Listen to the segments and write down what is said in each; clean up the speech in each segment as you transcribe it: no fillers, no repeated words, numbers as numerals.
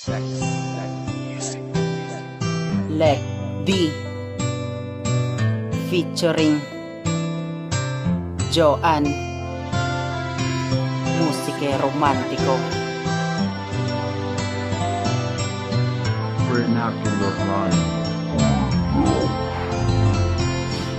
Lek D featuring Joanne, musike romantiko. Vernacular Rhyme.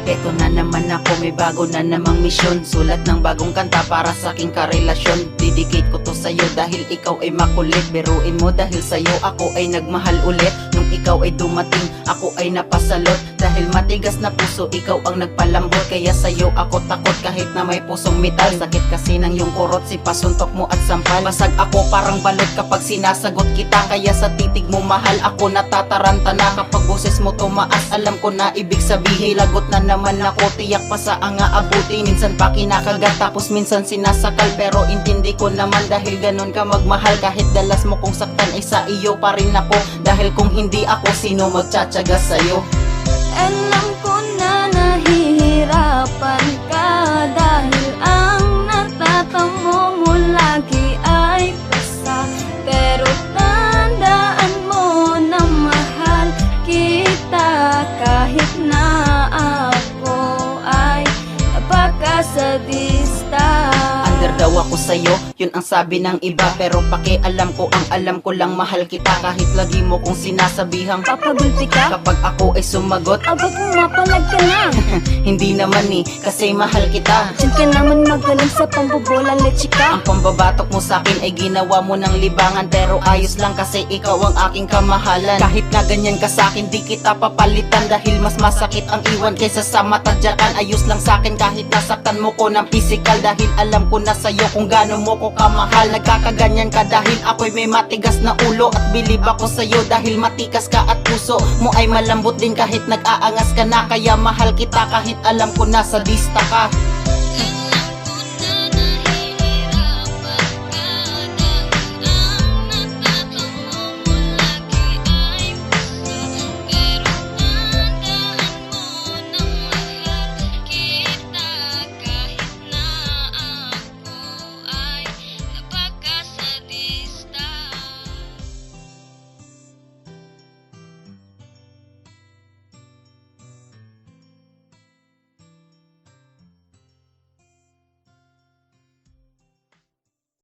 Eto na naman ako, may bago na namang misyon. Sulat ng bagong kanta para sa aking karelasyon. Dedicate ko to sa'yo dahil ikaw ay makulit. Biruin mo dahil sa'yo ako ay nagmahal ulit. Nung ikaw ay dumating, ako ay napasalot. Dahil matigas na puso, ikaw ang nagpalambot. Kaya sa'yo ako takot kahit na may pusong metal. Sakit kasi ng iyong kurot, si pasuntok mo at sampal. Basag ako parang balot kapag sinasagot kita. Kaya sa titig mo mahal ako natataranta na. Kapag boses mo tumaas, alam ko na ibig sabihin. Lagot na naman ako, tiyak pa sa anga abuti. Minsan pa kinakagat tapos minsan sinasakal. Pero intindi ko naman dahil ganon ka magmahal. Kahit dalas mo kong saktan ay sa iyo pa rin ako. Dahil kung hindi ako, sino magtsatsaga sa'yo? Alam ko na nahihirapan ka dahil ang natatamo mo lagi ay pasa. Pero tandaan mo na mahal kita kahit na ako ay napakasadista. Under daw ako sa'yo, yun ang sabi ng iba. Pero pakialam ko, ang alam ko lang mahal kita. Kahit lagi mo kong sinasabihang Papagulpi ka? kapag ako ay sumagot, Aba pumapalag ka na. hindi naman kasi mahal kita. Diyan ka naman magaling sa pambobola leche ka. Ang pambabatok mo sa'kin ay ginawa mo ng libangan. Pero ayos lang kasi ikaw ang aking kamahalan. Kahit na ganyan ka sa'kin, di kita papalitan. Dahil mas masakit ang iwan kaysa sa matadyakan. Ayos lang sa'kin kahit nasaktan mo ko ng physical. Dahil alam ko na sa'yo kung gaano mo ko kamahal. Nagkakaganyan ka dahil ako'y may matigas na ulo. At bilib ako sa'yo dahil matikas ka at puso mo ay malambot din kahit nag-aangas ka na. Kaya mahal kita kahit alam ko na sadista ka.